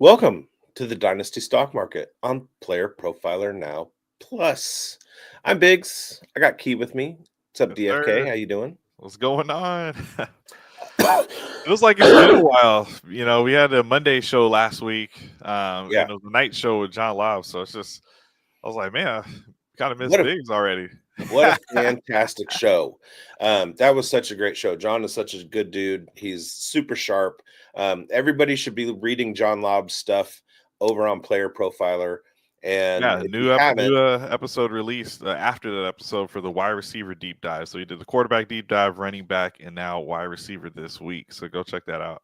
Welcome to the Dynasty Stock Market on Player Profiler Now Plus. I'm Biggs. I got Key with me. What's up, Yes, DFK? sir. How you doing? What's going on? Feels like it's been a while. We had a Monday show last week, Yeah. and it was a night show with John Lobb. So I was like, man, I kind of miss What a Biggs already. what a fantastic show. That was such a great show. John is such a good dude. He's super sharp. Everybody should be reading John Lobb's stuff over on Player Profiler. And Yeah, if you haven't, new episode released after that episode for the wide receiver deep dive. So he did the quarterback deep dive, running back, and now wide receiver this week. So go check that out.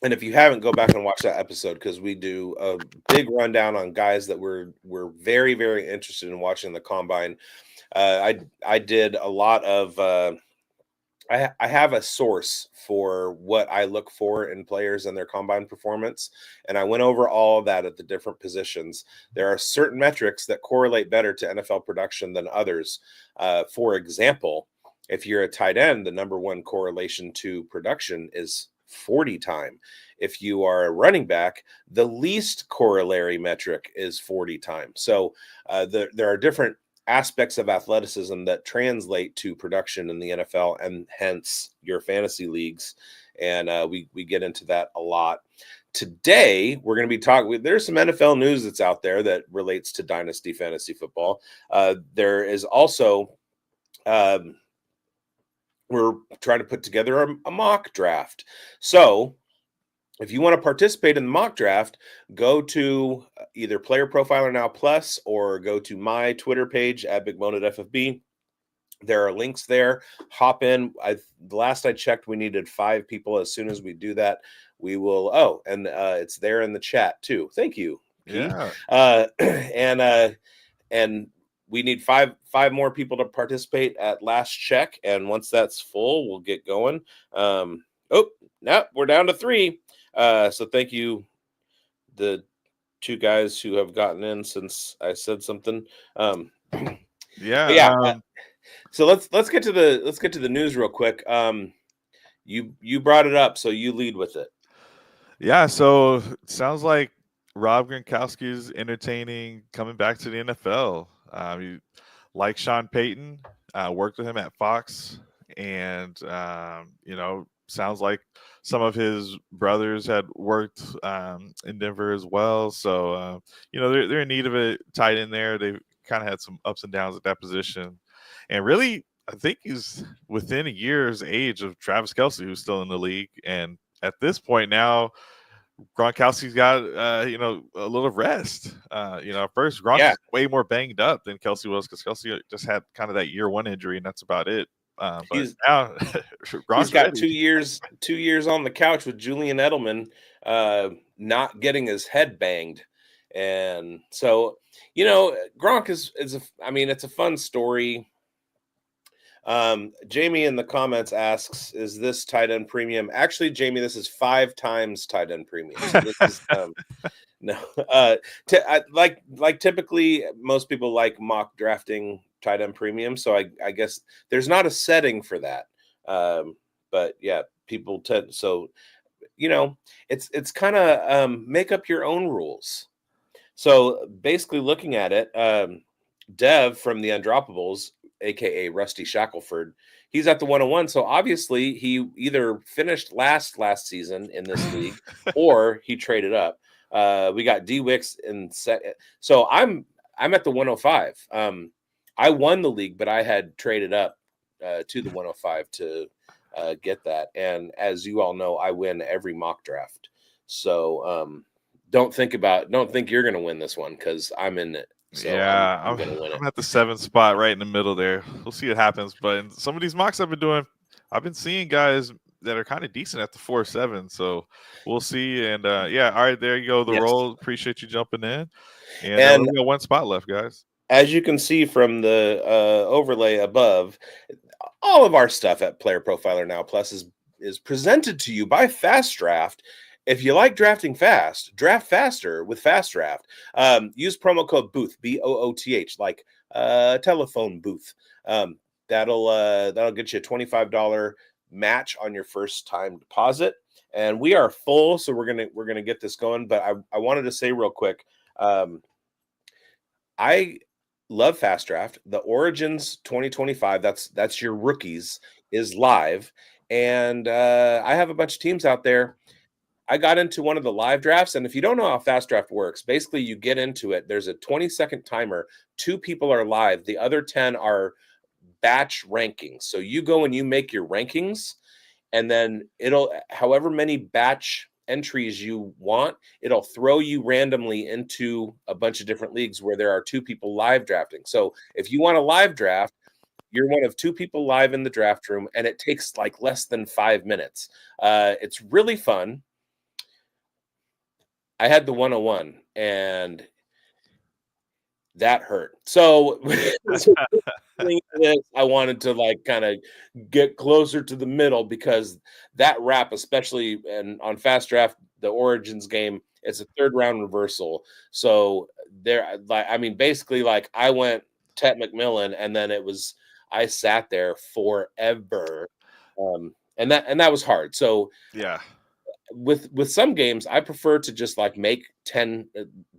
go back and watch that episode because we do a big rundown on guys that we're very, very interested in watching the combine. I did a lot of I have a source for what I look for in players and their combine performance, and I went over all of that at the different positions. There are certain metrics that correlate better to NFL production than others. For example, if you're a tight end, the number one correlation to production is 40 time. If you are a running back, the least corollary metric is 40 time. So there are different aspects of athleticism that translate to production in the NFL and hence your fantasy leagues. And we get into that a lot. Today, we're going to be talking. There's some NFL news that's out there that relates to Dynasty Fantasy Football. There is also, we're trying to put together a mock draft. So if you want to participate in the mock draft, go to either Player Profiler Now Plus or go to my Twitter page at BigBonetFFB. There are links there. Hop in. The last I checked, we needed 5 people. As soon as we do that, we will. Oh, and it's there in the chat too. Thank you, Keith. Yeah. And we need five more people to participate at last check. And once that's full, we'll get going. Now we're down to 3. So thank you, the 2 guys who have gotten in since I said something. Yeah. So let's get to the news real quick. You brought it up, so you lead with it. Yeah, so it sounds like Rob Gronkowski is entertaining coming back to the NFL. He, like Sean Payton, worked with him at Fox, and sounds like some of his brothers had worked in Denver as well. So they're in need of a tight end there. They've kind of had some ups and downs at that position, and really, I think he's within a year's age of Travis Kelce, who's still in the league, and at this point now, Gronkowski's got a little rest. First Gronk was way more banged up than Kelce was because Kelce just had kind of that year 1 injury, and that's about it. But now he's got 2 years on the couch with Julian Edelman, not getting his head banged, and so Gronk is it's a fun story. Jamie in the comments asks, is this tight end premium? Actually, Jamie, this is 5 times tight end premium. So this is no, like typically most people like mock drafting tight end premium. So I guess there's not a setting for that. But yeah, people tend, so it's kind of make up your own rules. So basically looking at it, Dev from the Undroppables, aka Rusty Shackelford, he's at the 101. So obviously he either finished last season in this league or he traded up. We got D Wicks in set. So I'm at the 105. I won the league, but I had traded up to the 105 to get that. And as you all know, I win every mock draft. So don't think you're going to win this one because I'm in it. So yeah, I'm going to win it. I'm at the 7th spot right in the middle there. We'll see what happens. But in some of these mocks I've been doing, I've been seeing guys that are kind of decent at the 4-7. So we'll see. And all right, there you go. The roll. Appreciate you jumping in. And we got 1 spot left, guys. As you can see from the overlay above, all of our stuff at Player Profiler Now Plus is presented to you by Fast Draft. If you like drafting fast, draft faster with Fast Draft. Use promo code BOOTH, BOOTH, like telephone booth. That'll get you a $25 match on your first time deposit. and we are full, so we're gonna get this going. But I wanted to say real quick, I love Fast Draft. The Origins 2025, that's your rookies, is live, and I have a bunch of teams out there. I got into one of the live drafts, and if you don't know how Fast Draft works, basically you get into it. There's a 20-second timer. 2 people are live. The other 10 are batch rankings. So you go and you make your rankings, and then it'll, however many batch entries you want, it'll throw you randomly into a bunch of different leagues where there are 2 people live drafting. So if you want a live draft, you're one of 2 people live in the draft room, and it takes like less than 5 minutes. It's really fun. I had the 101, and that hurt. So I wanted to like kind of get closer to the middle, because that wrap, especially and on Fast Draft, the Origins game, it's a 3rd round reversal. So there, like, I mean, basically, like I went Tet McMillan, and then I sat there forever, and that was hard. So Yeah. With some games, I prefer to just like make 10,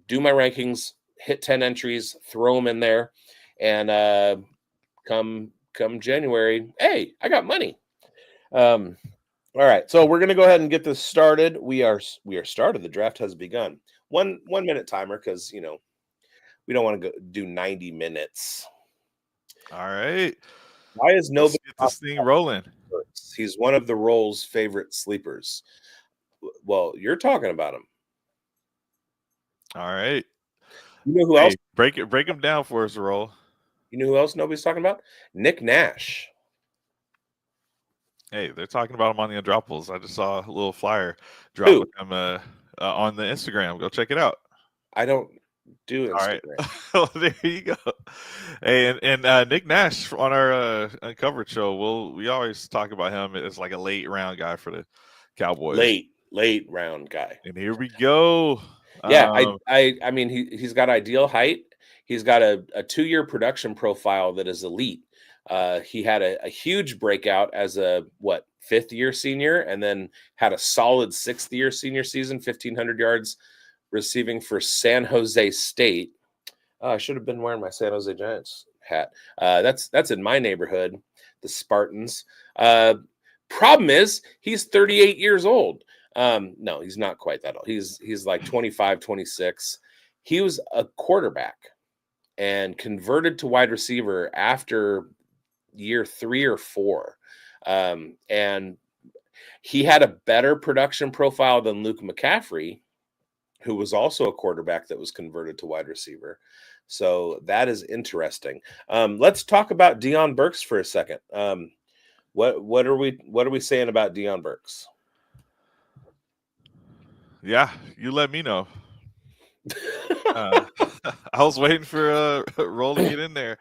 do my rankings, hit 10 entries, throw them in there, and come January, hey, I got money. All right, so we're gonna go ahead and get this started. We are started. The draft has begun. 1 minute timer, because we don't want to go do 90 minutes. All right. Why is nobody get this thing rolling? He's one of the Roll's favorite sleepers. Well, you're talking about him. All right. You know who else? Break him down for us, Roll. You know who else nobody's talking about? Nick Nash. Hey, they're talking about him on the Undroppables. I just saw a little flyer drop with him on the Instagram. Go check it out. I don't do Instagram. All right. Well, there you go. Hey, and Nick Nash on our Uncovered show, we always talk about him as like a late round guy for the Cowboys. Late round guy. And here we go. Yeah, I mean he's got ideal height. He's got a 2-year production profile that is elite. He had a huge breakout as a 5th year senior, and then had a solid 6th year senior season, 1,500 yards receiving for San Jose State. I should have been wearing my San Jose Giants hat. That's in my neighborhood, the Spartans. Problem is he's 38 years old. No, he's not quite that old. He's like 25, 26. He was a quarterback and converted to wide receiver after year 3 or 4. And he had a better production profile than Luke McCaffrey, who was also a quarterback that was converted to wide receiver. So that is interesting. Let's talk about Deion Burks for a second. What are we saying about Deion Burks? Yeah, you let me know. I was waiting for Roll to get in there,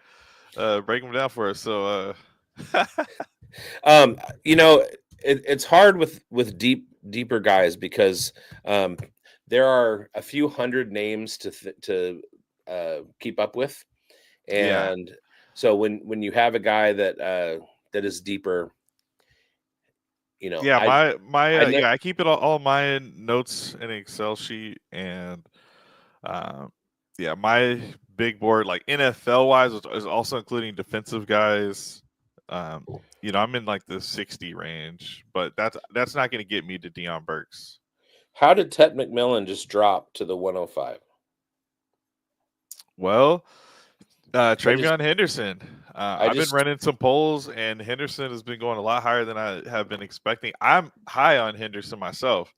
break him down for us. So, it's hard with deeper guys, because there are a few hundred names to keep up with, and so when you have a guy that is deeper. I keep it all my notes in an Excel sheet, and my big board, like NFL wise, is also including defensive guys. I'm in like the 60 range, but that's not going to get me to Deion Burks. How did Tet McMillan just drop to the 105? Well, Travion Henderson. I've been running some polls, and Henderson has been going a lot higher than I have been expecting. I'm high on Henderson myself.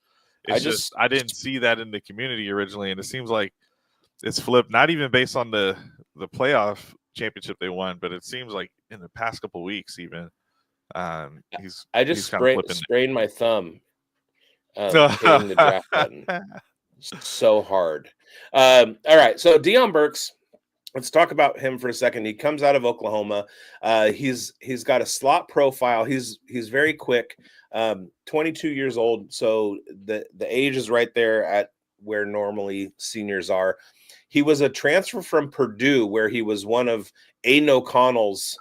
I didn't see that in the community originally, and it seems like it's flipped. Not even based on the playoff championship they won, but it seems like in the past couple of weeks, even I just sprained my thumb hitting the draft button so hard. All right, so Deion Burks. Let's talk about him for a second. He comes out of Oklahoma. He's got a slot profile. He's very quick. 22 years old, so the age is right there at where normally seniors are. He was a transfer from Purdue, where he was one of Aiden O'Connell's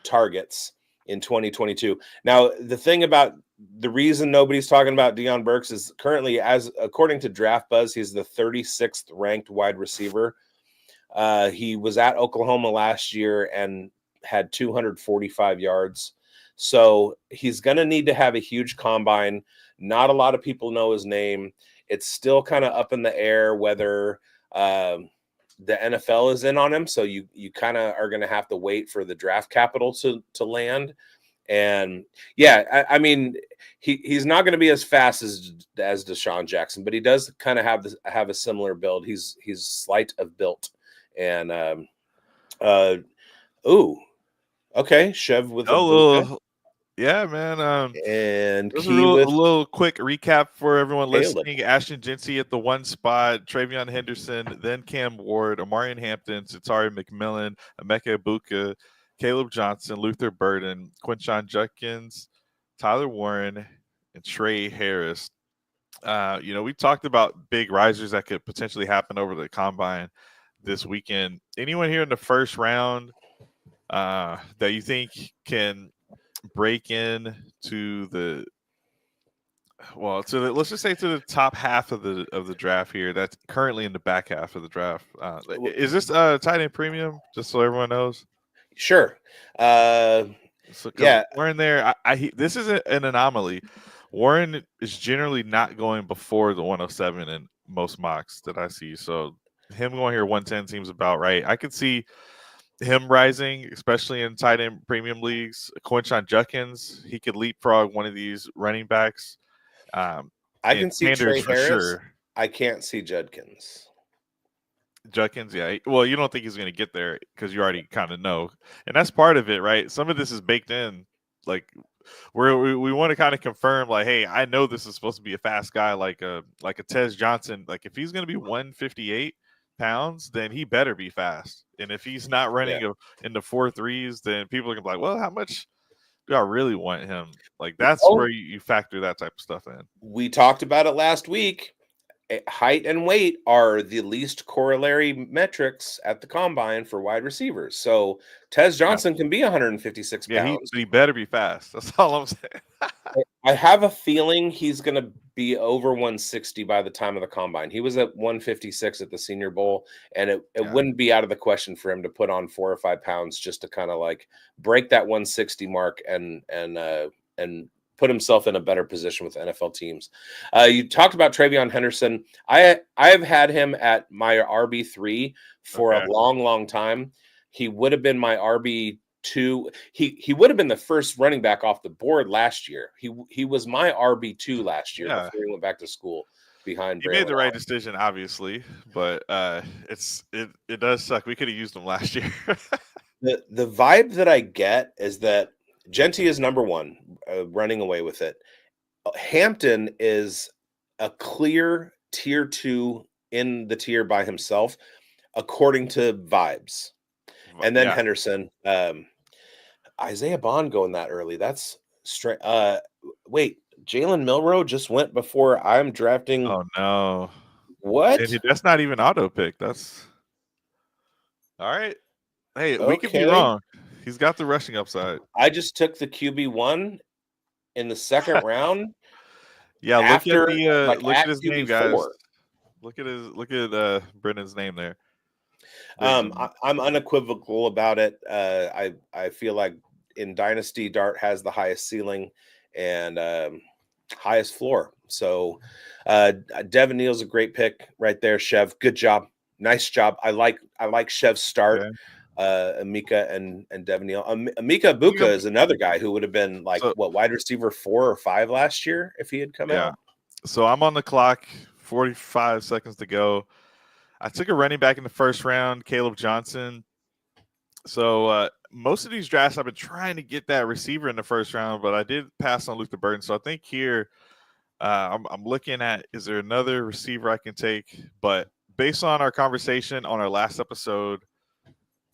targets in 2022. Now, the thing about the reason nobody's talking about Deion Burks is currently, as according to Draft Buzz, he's the 36th ranked wide receiver. He was at Oklahoma last year and had 245 yards. So he's going to need to have a huge combine. Not a lot of people know his name. It's still kind of up in the air whether the NFL is in on him. So you kind of are going to have to wait for the draft capital to land. And yeah, I mean, he's not going to be as fast as Deshaun Jackson, but he does kind of have a similar build. He's slight of built. And okay, Chev with a little, yeah, man. and there's Key a with little quick recap for everyone Caleb. listening. Ashton Jincy at the 1 spot, Travion Henderson, then Cam Ward, Omarion Hampton, Satari McMillan, Emeka Ibuka, Caleb Johnson, Luther Burden, Quinshon Judkins, Tyler Warren, and Trey Harris. We talked about big risers that could potentially happen over the combine this weekend. Anyone here in the first round that you think can break in to let's just say to the top half of the draft here, that's currently in the back half of the draft? Is this tight end premium, just so everyone knows? Sure. Yeah, Warren there. This is an anomaly. Warren is generally not going before the 107 in most mocks that I see. So him going here 110 seems about right. I could see him rising, especially in tight end premium leagues. Quinshon Judkins, he could leapfrog one of these running backs. I can see Sanders Trey Harris. Sure. I can't see Judkins. Yeah. Well, you don't think he's going to get there because you already kind of know, and that's part of it, right? Some of this is baked in, like we want to kind of confirm, like, hey, I know this is supposed to be a fast guy, like a Tez Johnson. Like, if he's going to be 158 pounds, then he better be fast. And if he's not running in the 4.3s, then people are gonna be like, well, how much do I really want him? Like, that's where you factor that type of stuff in. We talked about it last week. Height and weight are the least corollary metrics at the combine for wide receivers. So Tez Johnson can be 156 pounds. But he better be fast. That's all I'm saying. I have a feeling he's going to be over 160 by the time of the combine. He was at 156 at the Senior Bowl, and it wouldn't be out of the question for him to put on 4 or 5 pounds just to kind of like break that 160 mark and put himself in a better position with NFL teams. You talked about Travion Henderson. I have had him at my RB3 for a long, long time. He would have been my RB2. He would have been the first running back off the board last year. He was my RB2 last year before he went back to school behind. He made the right decision, obviously, but it does suck. We could have used him last year. The vibe that I get is that Genty is number one, running away with it. Hampton is a clear tier 2 in the tier by himself, according to vibes. And then Henderson, Isaiah Bond going that early. That's straight. Wait, Jalen Milroe just went before I'm drafting. Oh no! What? That's not even auto pick. That's all right. Hey, we could be wrong. He's got the rushing upside. I just took the QB1 in the second round. Yeah, look at his name, guys. Look at Brennan's name there. I'm unequivocal about it. I feel like in Dynasty, Dart has the highest ceiling and highest floor. So Devin Neal's a great pick right there. Chev, good job, nice job. I like Chev's start. Okay. Emeka and Devin Neal. Emeka Ibuka is another guy who would have been wide receiver 4 or 5 last year if he had come out. So I'm on the clock, 45 seconds to go. I took a running back in the first round, Caleb Johnson. So most of these drafts, I've been trying to get that receiver in the first round, but I did pass on Luther Burden. So I think here I'm looking at, is there another receiver I can take? But based on our conversation on our last episode,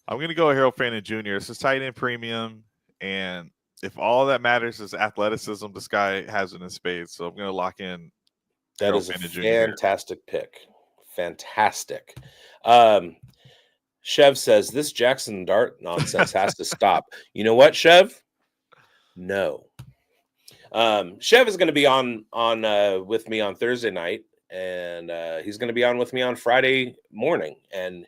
I'm going to go Harold Fannin Jr. This is tight end premium, and if all that matters is athleticism, this guy has it in spades. So I'm going to lock in. That is a fantastic pick. Fantastic. Chev says this Jackson Dart nonsense has to stop. You know what, Chev? No. Chev is going to be on with me on Thursday night, and he's going to be on with me on Friday morning, and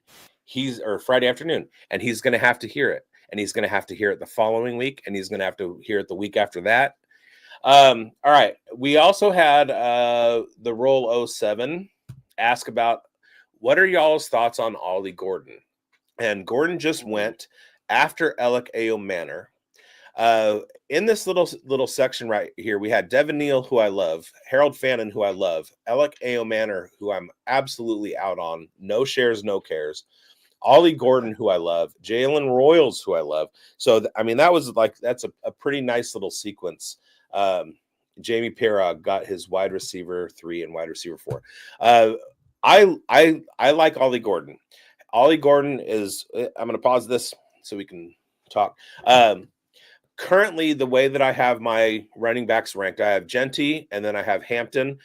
or Friday afternoon, and he's going to have to hear it, and he's going to have to hear it the following week, and he's going to have to hear it the week after that. All right. We also had the Roll 07 ask about what are y'all's thoughts on Ollie Gordon, and Gordon just went after Alec Manor. In this little section right here, we had Devin Neal, who I love, Harold Fannin, who I love, Alec Manor, who I'm absolutely out on, no shares, no cares, Ollie Gordon, who I love, Jalen Royals, who I love. So, I mean, that's a pretty nice little sequence. Jamie Pirog got his wide receiver 3 and wide receiver 4. I like Ollie Gordon. Ollie Gordon is, I'm going to pause this so we can talk. Currently, the way that I have my running backs ranked, I have Genty, and then I have Hampton.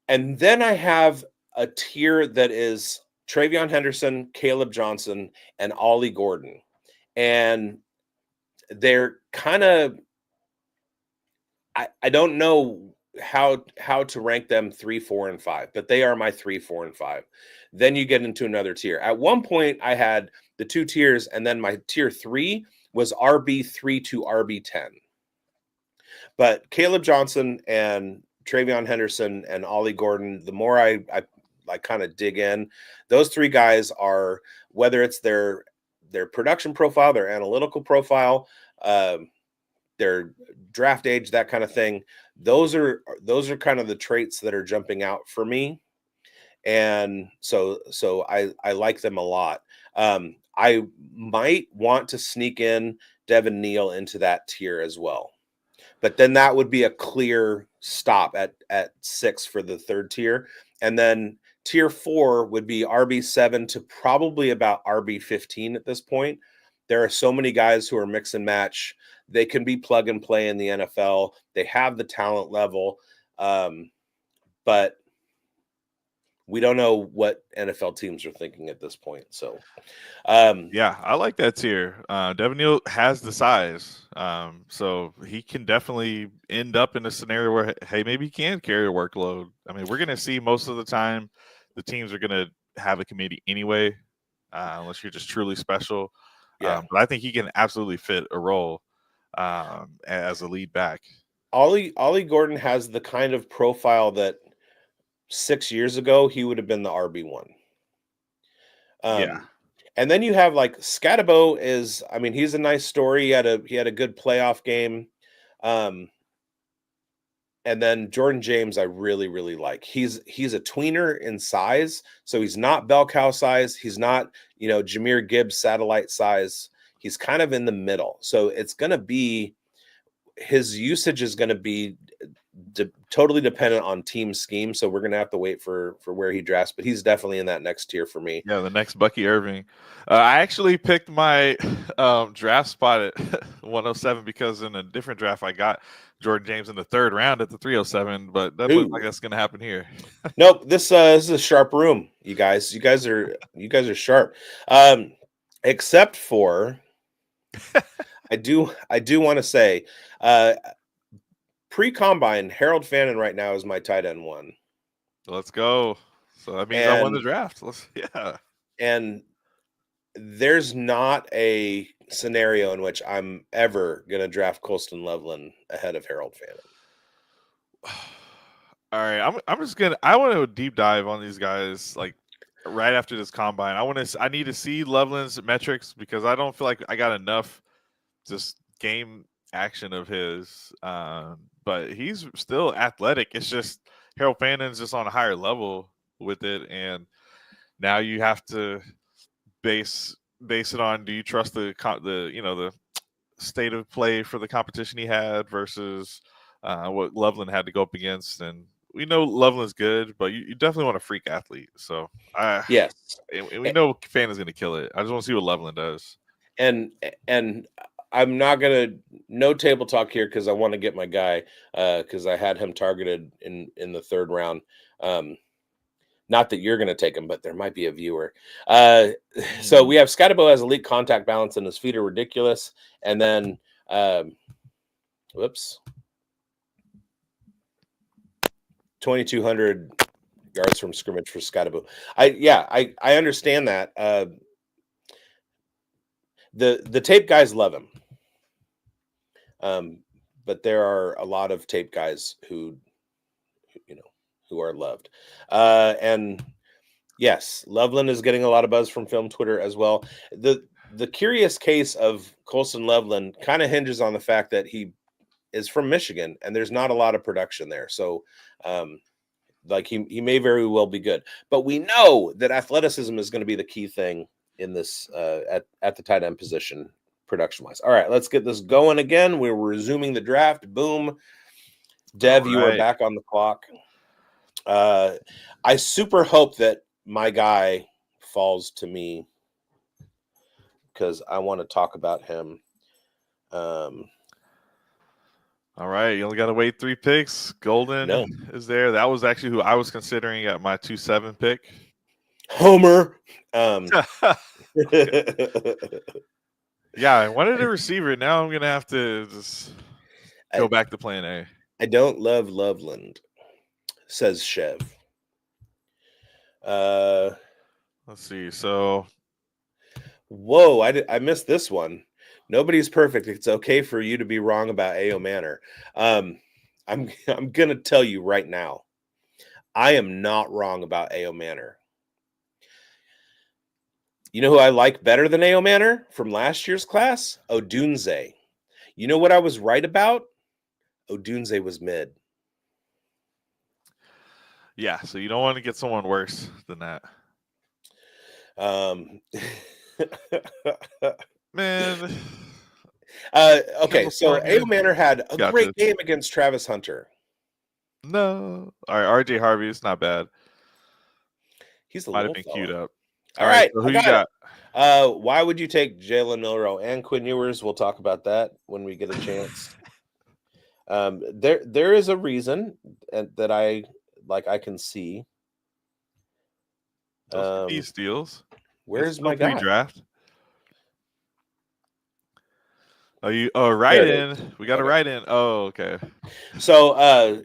And then I have a tier that is Travion Henderson, Caleb Johnson, and Ollie Gordon. And they're kind of, I don't know how to rank them 3, 4, and 5, but they are my 3, 4, and 5. Then you get into another tier. At one point, I had the 2 tiers, and then my tier 3 was RB3 to RB10. But Caleb Johnson and Travion Henderson and Ollie Gordon, the more I kind of dig in, those 3 guys are, whether it's their production profile, their analytical profile, their draft age, that kind of thing, those are kind of the traits that are jumping out for me. And so I like them a lot. I might want to sneak in Devin Neal into that tier as well, but then that would be a clear stop at 6 for the 3rd tier. And then tier 4 would be RB7 to probably about RB15 at this point. There are so many guys who are mix and match. They can be plug and play in the NFL. They have the talent level, but we don't know what NFL teams are thinking at this point. So, yeah, I like that tier. Devin Neal has the size, so he can definitely end up in a scenario where, hey, maybe he can carry a workload. I mean, we're going to see most of the time the teams are going to have a committee anyway, unless you're just truly special. Yeah, but I think he can absolutely fit a role as a lead back. Ollie Gordon has the kind of profile that 6 years ago he would have been the RB1. Yeah. And then you have like Scatabo is, I mean, he's a nice story. He had a good playoff game. And then Jordan James, I really, really like. He's a tweener in size, so he's not bell cow size. He's not, Jahmyr Gibbs satellite size. He's kind of in the middle. So it's going to be, his usage is going to be totally dependent on team scheme. So we're going to have to wait for where he drafts, but he's definitely in that next tier for me. Yeah, the next Bucky Irving. I actually picked my draft spot at 107 because in a different draft I got Jordan James in the 3rd round at the 307, but that looks like that's going to happen here. Nope, this is a sharp room, you guys. You guys are sharp. Except for I do want to say pre-combine, Harold Fannin right now is my tight end 1. Let's go. So that means I won the draft. And there's not a scenario in which I'm ever going to draft Colston Loveland ahead of Harold Fannin. All right, I want to deep dive on these guys like right after this combine. I need to see Loveland's metrics because I don't feel like I got enough just game action of his. But he's still athletic. It's just Harold Fannin's just on a higher level with it, and now you have to base it on, do you trust the state of play for the competition he had versus what Loveland had to go up against. And we know Loveland's good, but you definitely want a freak athlete. So yes, and we know Fannin's going to kill it. I just want to see what Loveland does. And I'm not gonna no table talk here because I want to get my guy because I had him targeted in the 3rd round. Not that you're going to take him, but there might be a viewer. So we have Scatabo as elite contact balance, and his feet are ridiculous. And then Whoops. 2,200 yards from scrimmage for Scottaboo. I understand that. The tape guys love him. But there are a lot of tape guys who are loved. And yes, Loveland is getting a lot of buzz from film Twitter as well. The curious case of Colson Loveland kind of hinges on the fact that he is from Michigan and there's not a lot of production there. So he may very well be good. But we know that athleticism is going to be the key thing in this at the tight end position production-wise. All right, let's get this going again. We're resuming the draft. Boom. Dev, you are back on the clock. I super hope that my guy falls to me because I want to talk about him. All right, you only got to wait 3 picks. Golden is there. That was actually who I was considering at my 2-7 pick. Homer. Yeah, I wanted a receiver. Now I'm gonna have to just go back to plan A. I don't love Loveland, says Chev. Let's see. So, whoa, I missed this one. Nobody's perfect. It's okay for you to be wrong about A.O. Manor. I'm gonna tell you right now, I am not wrong about A.O. Manor. You know who I like better than A.O. Manor from last year's class? Odunze. You know what I was right about? Odunze was mid. Yeah, so you don't want to get someone worse than that. Man. Okay, so A.O. Manor had a great game against Travis Hunter. No. All right, RJ Harvey, it's not bad. He's a might little have been queued up. All right, so who you got? Why would you take Jalen Milroe and Quinn Ewers? We'll talk about that when we get a chance. There is a reason that I can see. These deals. Where's my guy? Draft. Right in. We got a right in. Oh, okay. So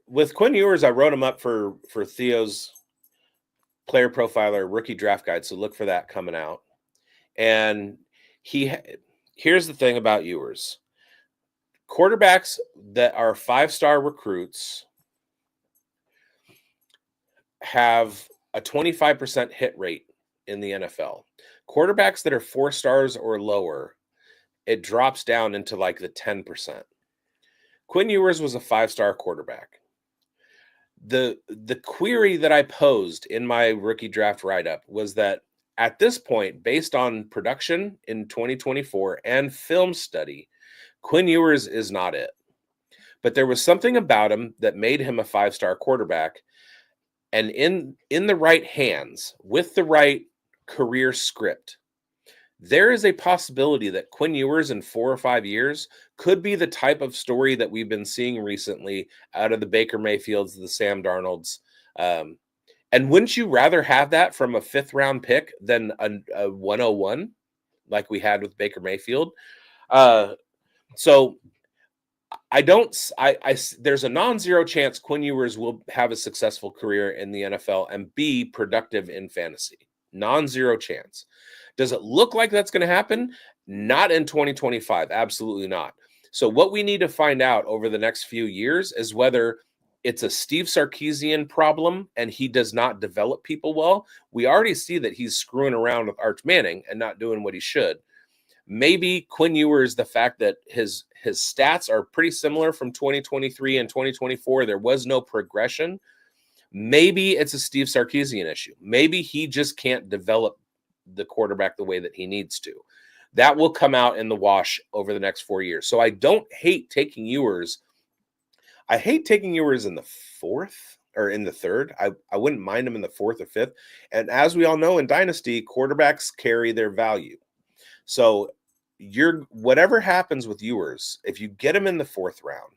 with Quinn Ewers, I wrote him up for Theo's player profiler rookie draft guide. So look for that coming out. And here's the thing about Ewers. Quarterbacks that are 5-star recruits have a 25% hit rate in the NFL. Quarterbacks that are 4 stars or lower, it drops down into like the 10%. Quinn Ewers was a 5-star quarterback. The query that I posed in my rookie draft write-up was that at this point, based on production in 2024 and film study, Quinn Ewers is not it. But there was something about him that made him a 5-star quarterback. And in the right hands, with the right career script, there is a possibility that Quinn Ewers in 4 or 5 years could be the type of story that we've been seeing recently out of the Baker Mayfields, the Sam Darnolds. And wouldn't you rather have that from a 5th-round pick than a 101 like we had with Baker Mayfield? So there's a non-zero chance Quinn Ewers will have a successful career in the NFL and be productive in fantasy. Non-zero chance. Does it look like that's going to happen? Not in 2025. Absolutely not. So what we need to find out over the next few years is whether it's a Steve Sarkisian problem and he does not develop people well. We already see that he's screwing around with Arch Manning and not doing what he should. Maybe Quinn Ewers, the fact that his stats are pretty similar from 2023 and 2024, there was no progression. Maybe it's a Steve Sarkisian issue. Maybe he just can't develop the quarterback the way that he needs to. That will come out in the wash over the next 4 years. So I don't hate taking Ewers. I hate taking Ewers in the 4th or in the 3rd. I wouldn't mind him in the 4th or 5th. And as we all know in Dynasty, quarterbacks carry their value. So whatever happens with Ewers, if you get him in the 4th round,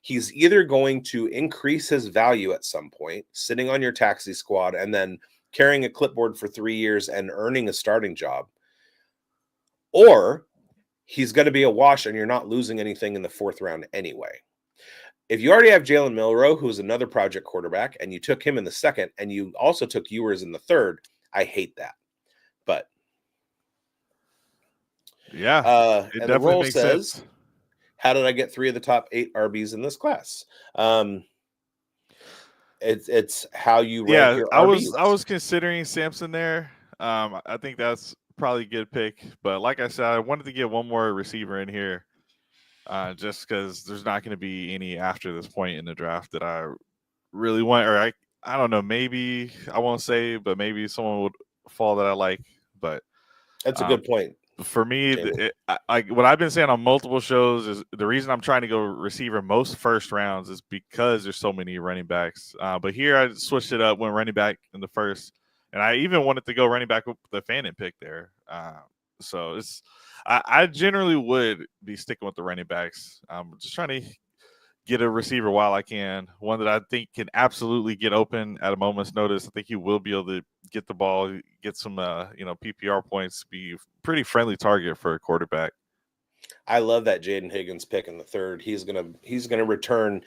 he's either going to increase his value at some point, sitting on your taxi squad and then carrying a clipboard for 3 years and earning a starting job, or he's going to be a wash, and you're not losing anything in the 4th round anyway. If you already have Jalen Milroe, who's another project quarterback, and you took him in the 2nd, and you also took Ewers in the 3rd, I hate that. But yeah, it and the definitely roll makes says, sense. how did I get 3 of the top 8 RBs in this class? It's how you rank your RBs. I was considering Sampson there. I think that's probably a good pick. But like I said, I wanted to get one more receiver in here, just because there's not going to be any after this point in the draft that I really want. Or I don't know. Maybe I won't say, but maybe someone would fall that I like. But That's a good point. For me, what I've been saying on multiple shows is the reason I'm trying to go receiver most first rounds is because there's so many running backs. But here I switched it up, went running back in the first, and I even wanted to go running back with the Fannin pick there. So I generally would be sticking with the running backs. I'm just trying to get a receiver while I can, one that I think can absolutely get open at a moment's notice. I think he will be able to get the ball, get some PPR points, be a pretty friendly target for a quarterback. I love that Jaden Higgins pick in the 3rd. He's gonna return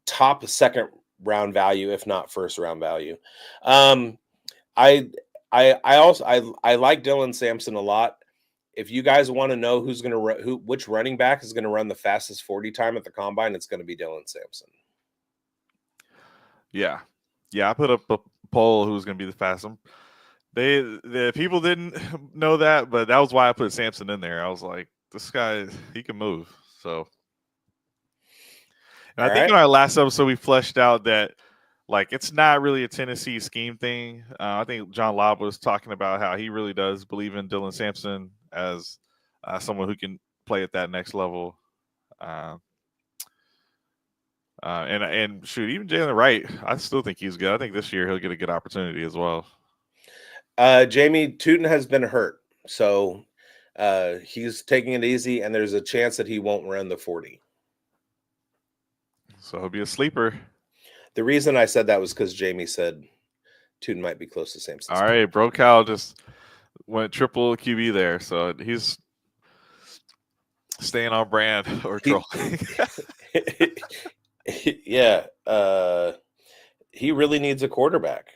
top 2nd round value, if not 1st round value. I like Dylan Sampson a lot. If you guys want to know which running back is going to run the fastest 40 time at the combine, it's going to be Dylan Sampson. Yeah. I put up a poll who's going to be the fastest. The people didn't know that, but that was why I put Sampson in there. I was like, this guy, he can move. So, and I think in our last episode we fleshed out that it's not really a Tennessee scheme thing. I think John Lobb was talking about how he really does believe in Dylan Sampson as someone who can play at that next level. And shoot, even Jalen Wright, I still think he's good. I think this year he'll get a good opportunity as well. Jamie Tootin has been hurt, so he's taking it easy, and there's a chance that he won't run the 40. So he'll be a sleeper. The reason I said that was because Jamie said Tootin might be close to Sampson. All right, Bro Cal just went triple QB there, so he's staying on brand or trolling. Yeah, he really needs a quarterback.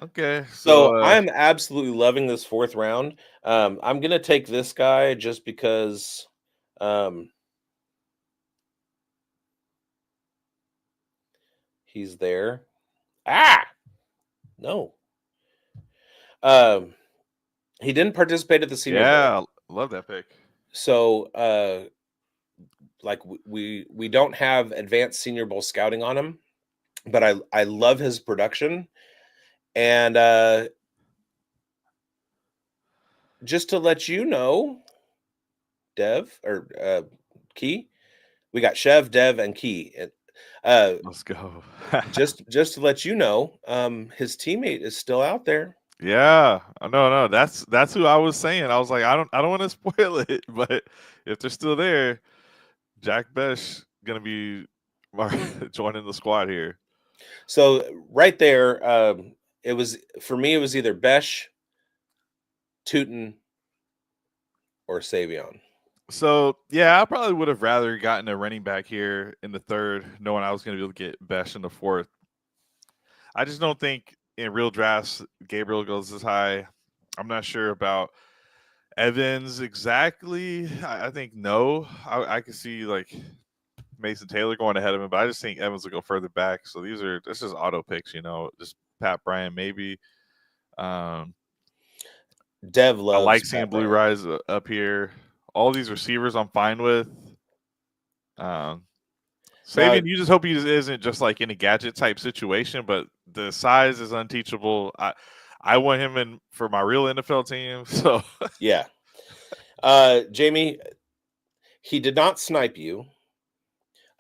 Okay, so I'm absolutely loving this 4th round. I'm gonna take this guy just because he's there. No. He didn't participate at the Senior Bowl. Yeah, love that pick. So we don't have advanced Senior Bowl scouting on him, but I love his production. And just to let you know, Dev or Key, we got Chev, Dev, and Key. Let's go. just to let you know, his teammate is still out there. Yeah, no, that's who I was saying. I was like, I don't want to spoil it, but if they're still there, Jack Besh gonna be joining the squad here. So right there, it was either Besh, Tootin, or Savion. So yeah, I probably would have rather gotten a running back here in the 3rd, knowing I was going to be able to get Besh in the 4th. I just don't think in real drafts Gabriel goes as high. I'm not sure about Evans exactly. I think no. I could see Mason Taylor going ahead of him, but I just think Evans will go further back. So this is auto picks, just Pat Bryant maybe. Dev loves. I like seeing Blue Rise up here. All these receivers I'm fine with. Sabian, you just hope he isn't just in a gadget type situation, but the size is unteachable. I want him in for my real NFL team. So yeah. Jamie, he did not snipe you.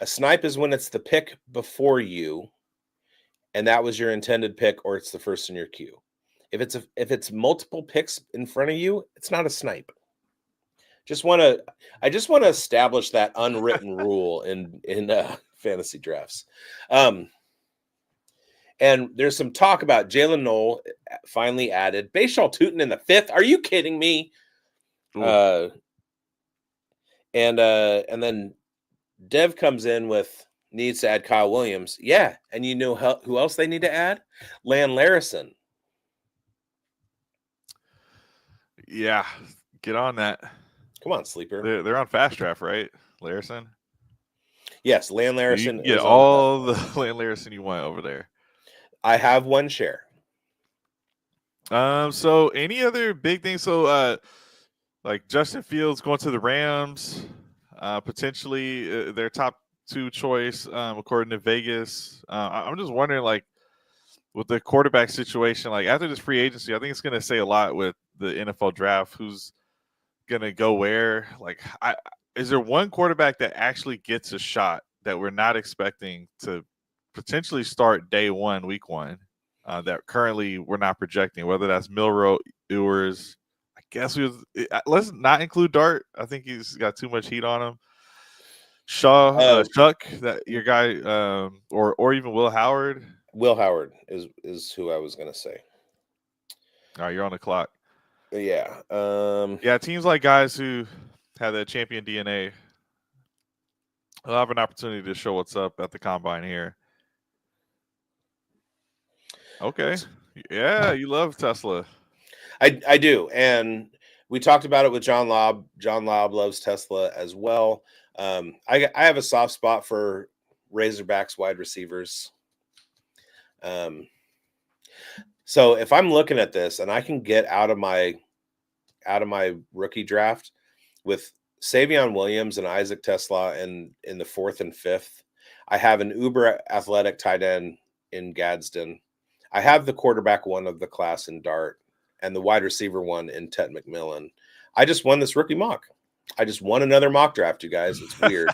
A snipe is when it's the pick before you, and that was your intended pick, or it's the first in your queue. If it's multiple picks in front of you, it's not a snipe. I just want to establish that unwritten rule in fantasy drafts. And there's some talk about Jalen Knoll finally added. Bashal Tootin in the 5th. Are you kidding me? And then Dev comes in with needs to add Kyle Williams. Yeah, and you know who else they need to add? Lan Larison. Yeah, get on that. Come on, sleeper. They're on Fast Draft, right? Larison. Yes, Lan Larison. You get all the Lan Larison you want over there. I have 1 share. So any other big things? So, like Justin Fields going to the Rams, potentially their top 2 choice, according to Vegas. I'm just wondering, like, with the quarterback situation, like after this free agency, I think it's going to say a lot with the NFL draft. Who's going to go where? Like, is there one quarterback that actually gets a shot that we're not expecting to potentially start day 1, week 1, that currently we're not projecting? Whether that's Milroe, Ewers, I guess let's not include Dart. I think he's got too much heat on him. Chuck, that your guy, or even Will Howard. Will Howard is who I was going to say. All right, you're on the clock. Yeah. Yeah, teams like guys who have that champion DNA, they'll have an opportunity to show what's up at the combine here. Okay. Yeah, you love Tesla. I do. And we talked about it with John Lobb. John Lobb loves Tesla as well. I have a soft spot for Razorbacks wide receivers. So if I'm looking at this and I can get out of my rookie draft with Savion Williams and Isaac Tesla in the 4th and 5th, I have an uber athletic tight end in Gadsden. I have the quarterback 1 of the class in Dart and the wide receiver 1 in Tet McMillan. I just won this rookie mock. I just won another mock draft, you guys. It's weird.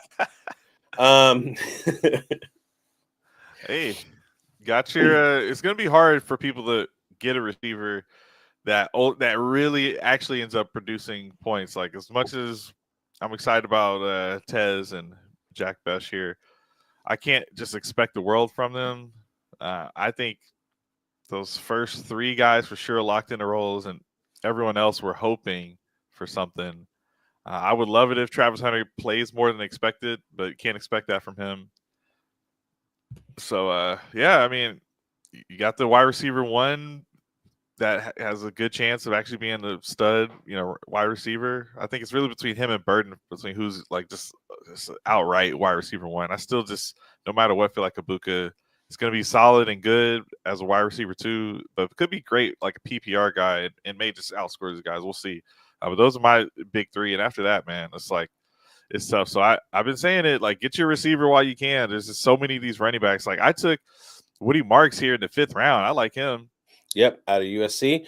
Hey, got your. It's going to be hard for people to get a receiver that really actually ends up producing points. Like, as much as I'm excited about Tez and Jack Besh here, I can't just expect the world from them. I think those first 3 guys for sure locked into roles, and everyone else we're hoping for something. I would love it if Travis Hunter plays more than expected, but can't expect that from him. So, yeah, I mean, you got the wide receiver 1 that has a good chance of actually being the stud, wide receiver. I think it's really between him and Burden, between who's like just outright wide receiver 1. I still just, no matter what, feel like Ibuka is going to be solid and good as a wide receiver 2, but could be great like a PPR guy and may just outscore these guys. We'll see. But those are my big 3. And after that, man, it's like, it's tough. So I've been saying it, like, get your receiver while you can. There's just so many of these running backs. Like, I took Woody Marks here in the 5th round. I like him. Yep, out of USC.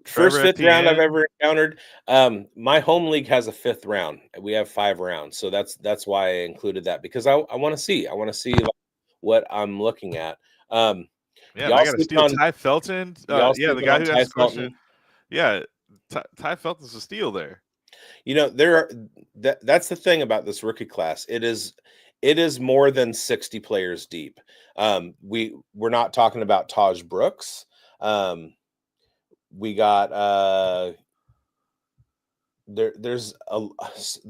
First 5th round I've ever encountered. My home league has a 5th round. We have 5 rounds, so that's why I included that, because I want to see. I want to see what I'm looking at. Yeah, I got to steal Ty Felton. Yeah, the guy who asked the question. Yeah, Ty Felton's a steal there. That's the thing about this rookie class. It is more than 60 players deep. We're not talking about Taj Brooks. We got there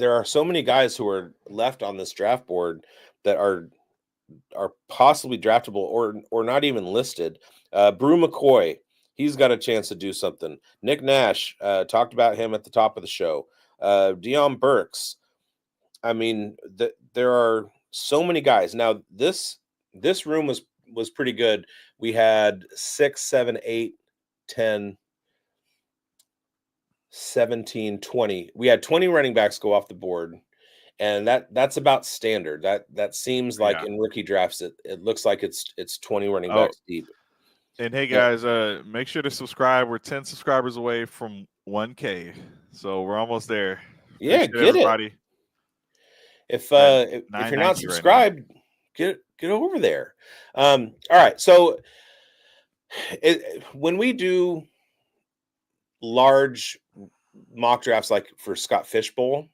are so many guys who are left on this draft board that are possibly draftable or not even listed. Brew McCoy, he's got a chance to do something. Nick Nash, talked about him at the top of the show. Deion Burks. I mean, there are so many guys. Now, this room was pretty good. We had 6, 7, 8, 10, 17, 20. We had 20 running backs go off the board. And that's about standard. That seems like in rookie drafts, it looks like it's 20 running backs deep. And hey guys, make sure to subscribe. We're 10 subscribers away from 1K, so we're almost there. Yeah, appreciate everybody. If you're not subscribed, get over there. All right, so when we do large mock drafts like for Scott Fishbowl,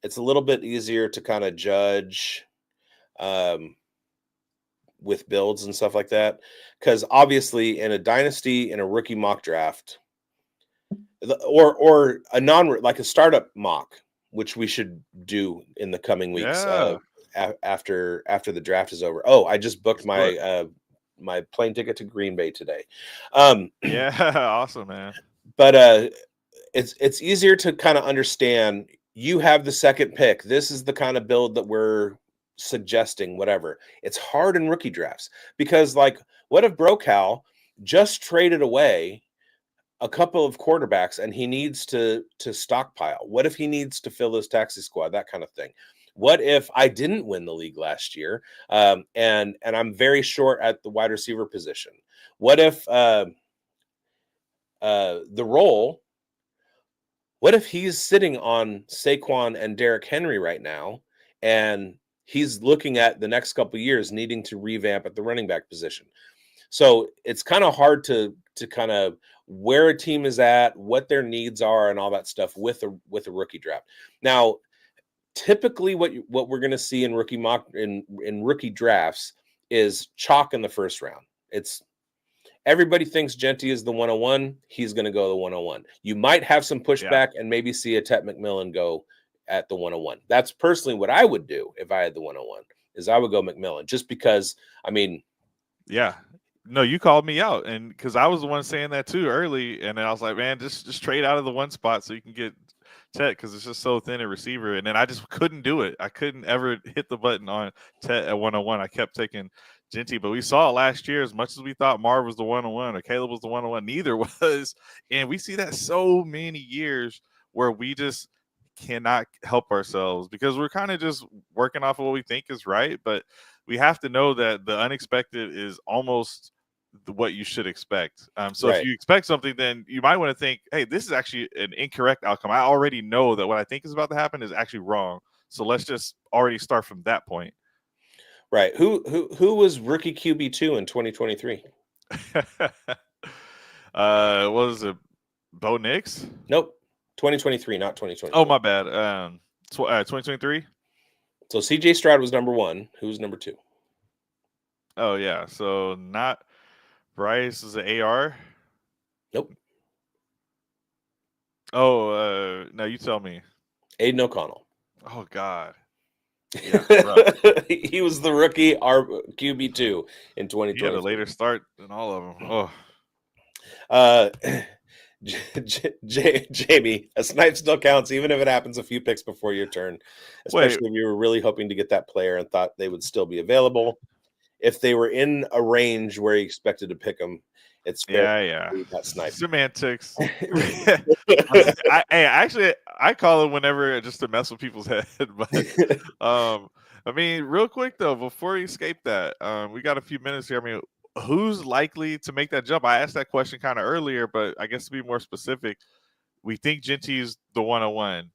it's a little bit easier to kind of judge with builds and stuff like that. Because obviously in a dynasty, in a rookie mock draft, or a like a startup mock, which we should do in the coming weeks Yeah. after the draft is over. Oh, I just booked Let's do my my plane ticket to Green Bay today. Yeah, awesome, man. But it's easier to kind of understand. You have the second pick. This is the kind of build that we're suggesting, whatever. It's hard in rookie drafts because, like, what if Brocal just traded away a couple of quarterbacks and he needs to stockpile? What if he needs to fill his taxi squad? That kind of thing. What if I didn't win the league last year, and I'm very short at the wide receiver position? What if the role? What if he's sitting on Saquon and Derrick Henry right now, and he's looking at the next couple of years needing to revamp at the running back position? So it's kind of hard to kind of where a team is at, what their needs are, and all that stuff with a rookie draft. Now, typically, what we're going to see in rookie drafts is chalk in the first round. It's everybody thinks Genty is the 101. He's going to go the 101. You might have some pushback and maybe see a Tet McMillan go at the 101. That's personally what I would do if I had the 101. Is I would go McMillan, just because, I mean, yeah. No, you called me out, and because I was the one saying that too early, and then I was like, man, just trade out of the one spot so you can get Tet, because it's just so thin a receiver. And then I just couldn't do it. I couldn't ever hit the button on Tet at 101. I kept taking Genty, but we saw last year, as much as we thought Marv was the 101 or Caleb was the 101, neither was. And we see that so many years where we just cannot help ourselves because we're kind of just working off of what we think is right. But we have to know that the unexpected is almost what you should expect. So right. If you expect something, then you might want to think, hey, this is actually an incorrect outcome. I already know that what I think is about to happen is actually wrong. So let's just already start from that point. Right. Who was rookie QB2 in 2023? What was it? Bo Nix? Nope. 2023, not 2020. Oh, my bad. 2023? So CJ Stroud was number 1. Who's number 2? Oh, yeah. So not Bryce is an AR? Nope. Oh, no, you tell me. Aiden O'Connell. Oh, God. Yeah, he was the rookie QB2 in 2020. He had a later start than all of them. Oh. Jamie, a snipe still counts, even if it happens a few picks before your turn, especially if you were really hoping to get that player and thought they would still be available. If they were in a range where you expected to pick them, it's fair. Yeah. That snipe. Semantics. I call it whenever just to mess with people's head. But I mean, real quick though, before you escape that, we got a few minutes here. I mean, who's likely to make that jump? I asked that question kind of earlier, but I guess to be more specific, we think Genty's the 101.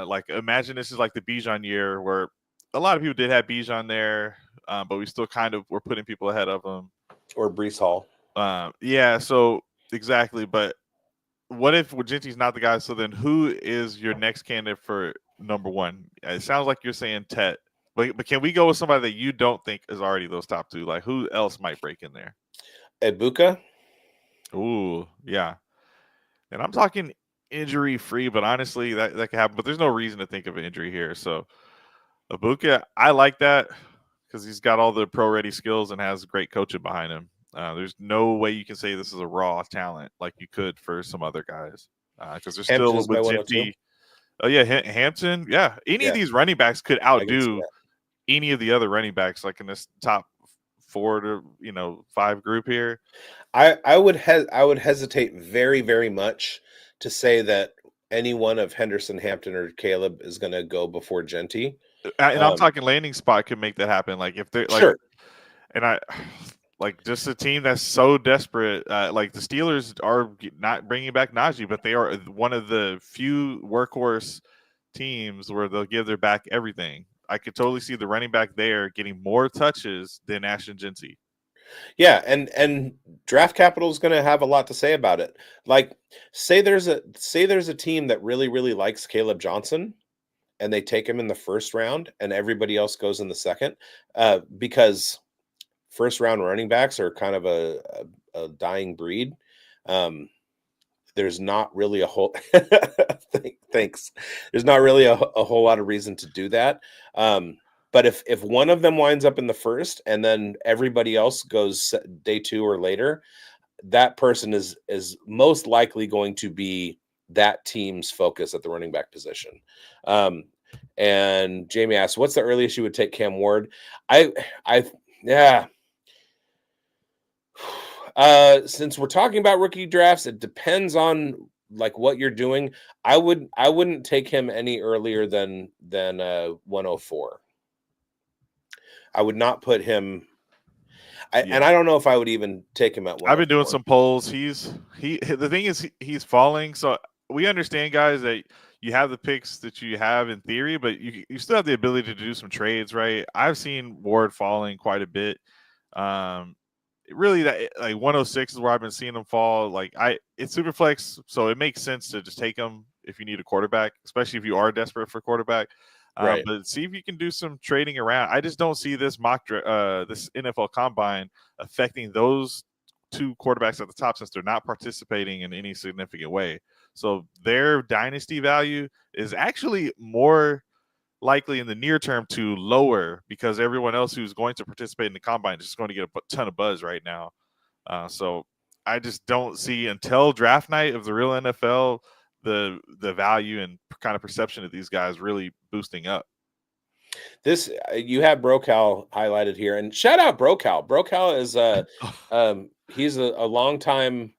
Like, imagine this is like the Bijan year where a lot of people did have Bijan there, but we still kind of were putting people ahead of him. Or Breece Hall. Yeah, so exactly. But what if Genty's not the guy? So then who is your next candidate for number 1? It sounds like you're saying Tet. But can we go with somebody that you don't think is already those top 2? Like, who else might break in there? Ibuka? Ooh, yeah. And I'm talking injury-free, but honestly, that could happen. But there's no reason to think of an injury here. So Ibuka, I like that because he's got all the pro-ready skills and has great coaching behind him. There's no way you can say this is a raw talent like you could for some other guys. Because they're still with Genty. Oh, yeah, Hampton. Yeah, any of these running backs could outdo any of the other running backs, like in this top 4 to 5 group here. I would hesitate very, very much to say that any one of Henderson, Hampton, or Caleb is going to go before Genty. And I'm talking landing spot could make that happen. Like if they're like, sure. And I like just a team that's so desperate. Like the Steelers are not bringing back Najee, but they are one of the few workhorse teams where they'll give their back everything. I could totally see the running back there getting more touches than Ashton Genty. Yeah, and draft capital is going to have a lot to say about it. Like, say there's a team that really, really likes Caleb Johnson, and they take him in the first round, and everybody else goes in the second, because first round running backs are kind of a dying breed. There's not really a whole thanks. There's not really a whole lot of reason to do that. But if one of them winds up in the first and then everybody else goes day 2 or later, that person is most likely going to be that team's focus at the running back position. And Jamie asks, what's the earliest you would take Cam Ward? Since we're talking about rookie drafts, it depends on like what you're doing. I wouldn't take him any earlier than 104. I would not put him. And I don't know if I would even take him at 104. I've been doing some polls. The thing is he's falling. So we understand, guys, that you have the picks that you have in theory, but you still have the ability to do some trades, right? I've seen Ward falling quite a bit. Really, that like 106 is where I've been seeing him fall. Like it's super flex, so it makes sense to just take him if you need a quarterback, especially if you are desperate for a quarterback. Right. But see if you can do some trading around. I just don't see this this NFL combine affecting those 2 quarterbacks at the top since they're not participating in any significant way. So their dynasty value is actually more likely in the near term to lower because everyone else who's going to participate in the combine is just going to get a ton of buzz right now. So I just don't see until draft night of the real NFL the value and kind of perception of these guys really boosting up. This you have Brocal highlighted here, and shout out Brocal. Brocal is he's a long time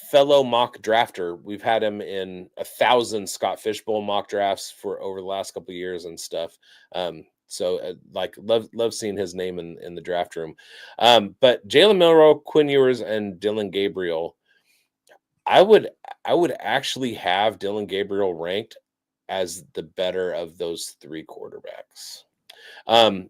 fellow mock drafter. We've had him in 1,000 Scott Fishbowl mock drafts for over the last couple of years and stuff. So like love seeing his name in the draft room. But Jalen Milroe, Quinn Ewers, and Dylan Gabriel. I would actually have Dylan Gabriel ranked as the better of those 3 quarterbacks.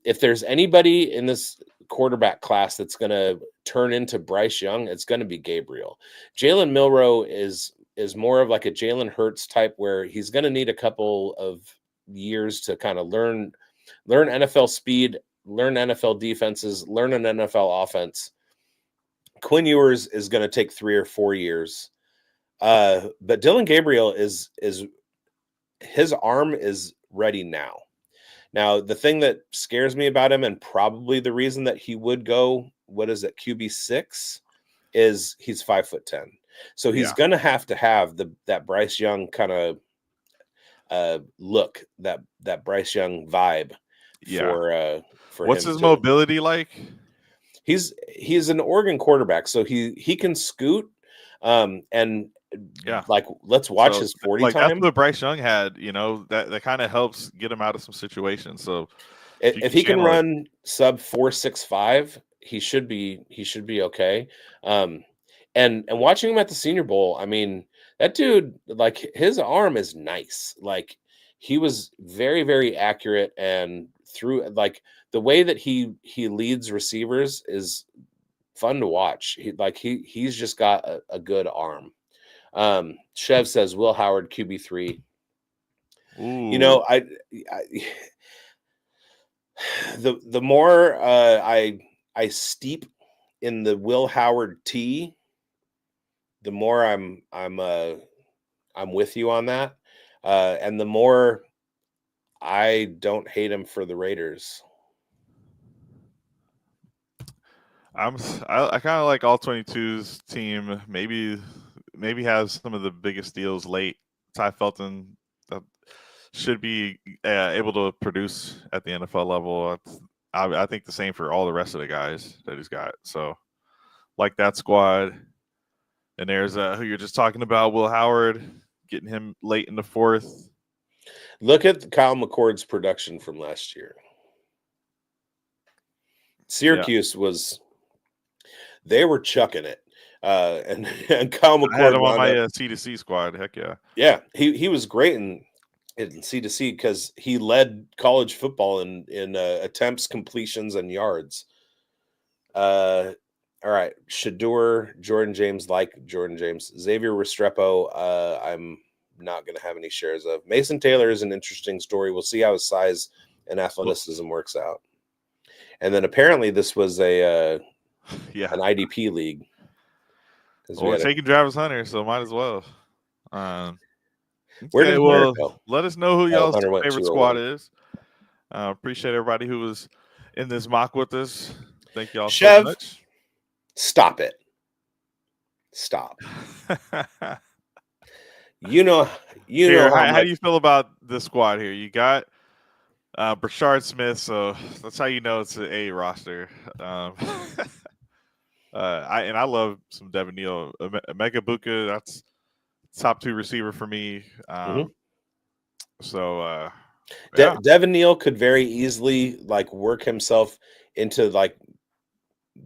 If there's anybody in this quarterback class that's going to turn into Bryce Young, it's going to be Gabriel. Jalen Milroe is more of like a Jalen Hurts type where he's going to need a couple of years to kind of learn NFL speed, learn NFL defenses, learn an NFL offense. Quinn Ewers is going to take 3 or 4 years. But Dylan Gabriel is his arm is ready now. Now, the thing that scares me about him, and probably the reason that he would go, QB6, is he's 5'10". So he's going to have that Bryce Young kind of look, that Bryce Young vibe. For what's his mobility like? He's an Oregon quarterback, so he can scoot. And like let's watch his 40 like time. that's what Bryce Young had, that kind of helps get him out of some situations. So if he can run sub 4.65, he should be okay. And watching him at the Senior Bowl, I mean, that dude, like his arm is nice. Like he was very, very accurate, and through like the way that he leads receivers is fun to watch. He's just got a good arm. Chev says Will Howard QB3. Ooh. The more I steep in the Will Howard tea, the more I'm with you on that, and the more I don't hate him for the Raiders. I kind of like all 22's team. Maybe has some of the biggest deals late. Ty Felton should be able to produce at the NFL level. I think the same for all the rest of the guys that he's got. So like that squad. And there's who you're just talking about, Will Howard, getting him late in the 4th. Look at Kyle McCord's production from last year. Syracuse they were chucking it. And Kyle McCord, I had him on my C2C squad. Heck yeah. Yeah, he was great in C2C because he led college football in attempts, completions, and yards. All right, Shadur, Jordan James, Xavier Restrepo. I'm not going to have any shares of. Mason Taylor is an interesting story. We'll see how his size and athleticism works out. And then apparently this was an Yeah. IDP league. Well, we're taking Travis Hunter, so might as well. Where Okay, did Hunter well, go? let us know who y'all's Hunter went favorite 201. squad is. Appreciate everybody who was in this mock with us. Thank y'all so much. Stop it. Stop. You know how do you feel about the squad here? You got Brashard Smith, so that's how you know it's an A roster. I love some Devin Neal. Mega Buka, that's top 2 receiver for me. So yeah. Devin Neal could very easily like work himself into like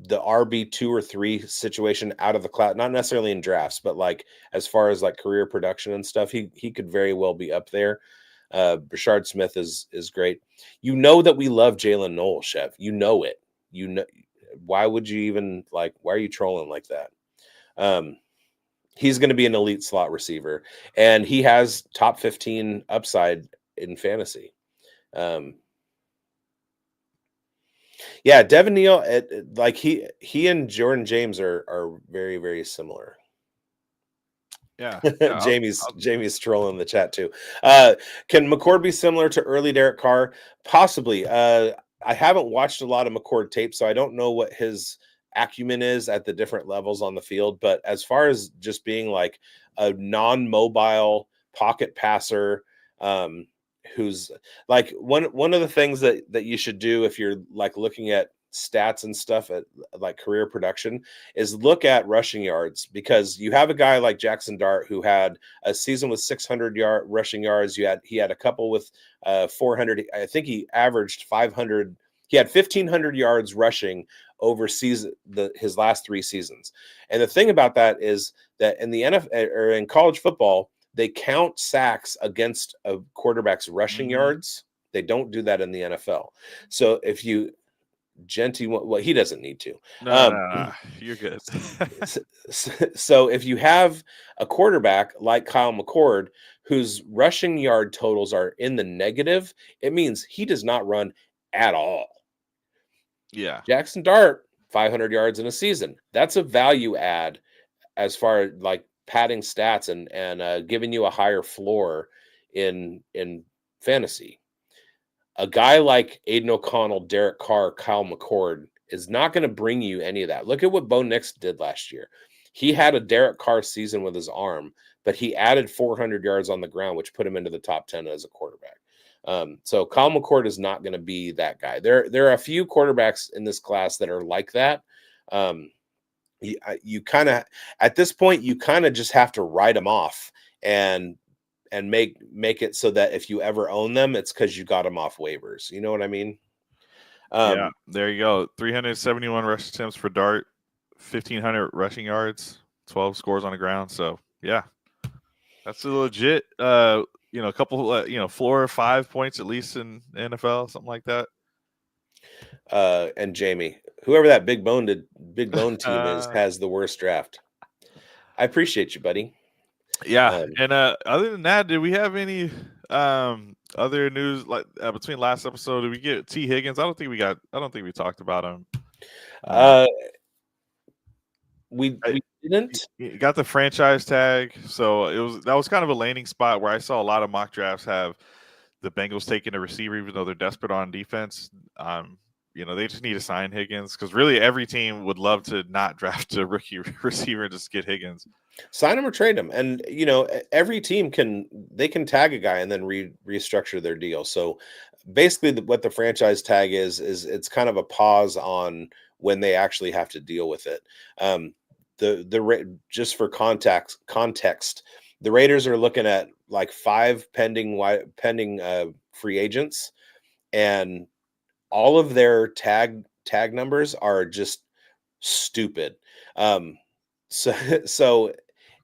the RB 2 or 3 situation out of the class, not necessarily in drafts, but like as far as like career production and stuff, he could very well be up there. Brashard Smith is great. You know that we love Jalen Noel, Chef. You know it. You know, why would you even like? Why are you trolling like that? He's going to be an elite slot receiver, and he has top 15 upside in fantasy. Yeah, Devin Neal, like he and Jordan James are very, very similar. Yeah. Jamie's trolling the chat too. Can McCord be similar to early Derek Carr? Possibly. I haven't watched a lot of McCord tape, so I don't know what his acumen is at the different levels on the field. But as far as just being like a non-mobile pocket passer, who's like one of the things that you should do if you're like looking at stats and stuff at like career production is look at rushing yards, because you have a guy like Jackson Dart who had a season with 600 rushing yards. He had a couple with 400. I think he averaged 500. He had 1,500 yards rushing over his last 3 seasons. And the thing about that is that in the NFL or in college football, they count sacks against a quarterback's rushing yards. They don't do that in the NFL. So if you well, he doesn't need to. No, you're good. So if you have a quarterback like Kyle McCord, whose rushing yard totals are in the negative, it means he does not run at all. Yeah. Jackson Dart, 500 yards in a season. That's a value add as far as like padding stats and giving you a higher floor in fantasy. A guy like Aiden O'Connell, Derek Carr, Kyle McCord is not going to bring you any of that. Look at what Bo Nix did last year. He had a Derek Carr season with his arm, but he added 400 yards on the ground, which put him into the top 10 as a quarterback. So Kyle McCord is not going to be that guy. There are a few quarterbacks in this class that are like that. You kind of, at this point, you kind of just have to write them off and make it so that if you ever own them, it's because you got them off waivers. You know what I mean? Yeah, there you go. 371 rush attempts for Dart, 1,500 rushing yards, 12 scores on the ground. So yeah, that's a legit. A couple. Floor 5 points at least in the NFL, something like that. And Jamie, whoever that big bone team is, has the worst draft. I appreciate you, buddy. Yeah, and other than that, did we have any other news like between last episode? Did we get T. Higgins? I don't think we talked about him. We didn't. He got the franchise tag, so that was kind of a landing spot where I saw a lot of mock drafts have the Bengals taking a receiver, even though they're desperate on defense. They just need to sign Higgins because really every team would love to not draft a rookie receiver and just get Higgins. Sign him or trade him, and every team can tag a guy and then restructure their deal. So basically, what the franchise tag is it's kind of a pause on when they actually have to deal with it. Just for context, the Raiders are looking at like 5 pending free agents, and all of their tag numbers are just stupid. So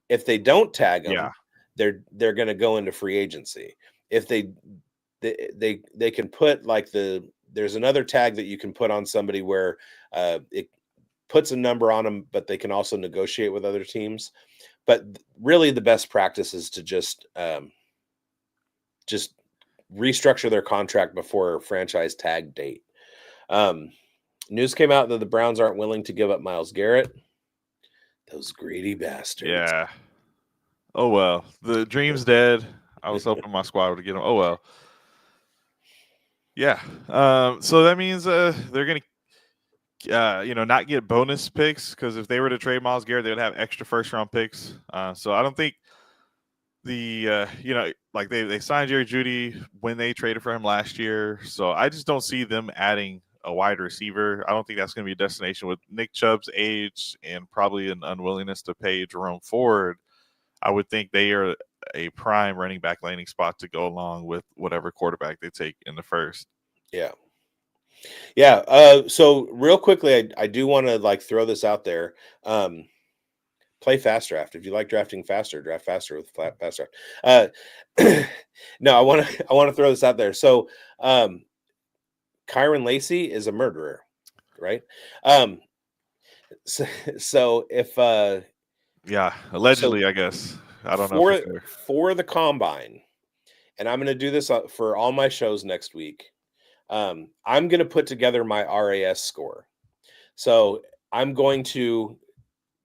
if they don't tag them, they're going to go into free agency. If they can put like there's another tag that you can put on somebody where it puts a number on them, but they can also negotiate with other teams. But really, the best practice is to just restructure their contract before franchise tag date. News came out that the Browns aren't willing to give up Myles Garrett. Those greedy bastards. Yeah. Oh well, the dream's dead. I was hoping my squad would get him. Oh well. Yeah. So that means they're gonna not get bonus picks, because if they were to trade Myles Garrett, they would have extra first round picks. So I don't think like they signed Jerry Jeudy when they traded for him last year. So I just don't see them adding a wide receiver. I don't think that's going to be a destination with Nick Chubb's age and probably an unwillingness to pay Jerome Ford. I would think they are a prime running back landing spot to go along with whatever quarterback they take in the first. Yeah. Yeah. So real quickly, I do want to like throw this out there. Play fast draft. If you like drafting faster, draft faster with fast draft. No, I want to throw this out there. So, Kyron Lacy is a murderer, right? So if yeah, allegedly, I guess I don't know for the combine, and I'm going to do this for all my shows next week. I'm going to put together my RAS score. So I'm going to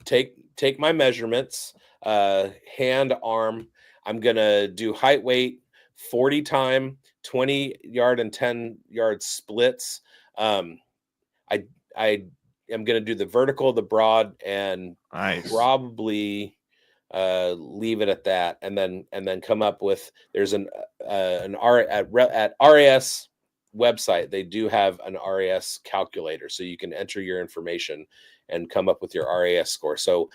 take my measurements, hand, arm. I'm going to do height, weight, 40 time, 20 yard and 10 yard splits. I am going to do the vertical, the broad, and probably leave it at that, and then come up with, there's at RAS website, they do have an RAS calculator, so you can enter your information and come up with your RAS score. So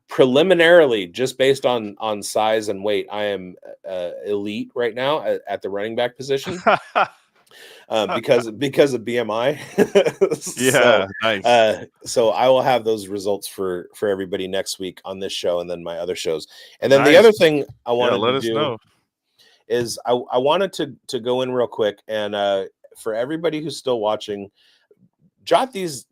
preliminarily, just based on size and weight, I am elite right now at the running back position. Because of BMI. Yeah, nice. So I will have those results for everybody next week on this show, and then my other shows. And then the other thing I wanted to do is I wanted to go in real quick, and for everybody who's still watching, jot these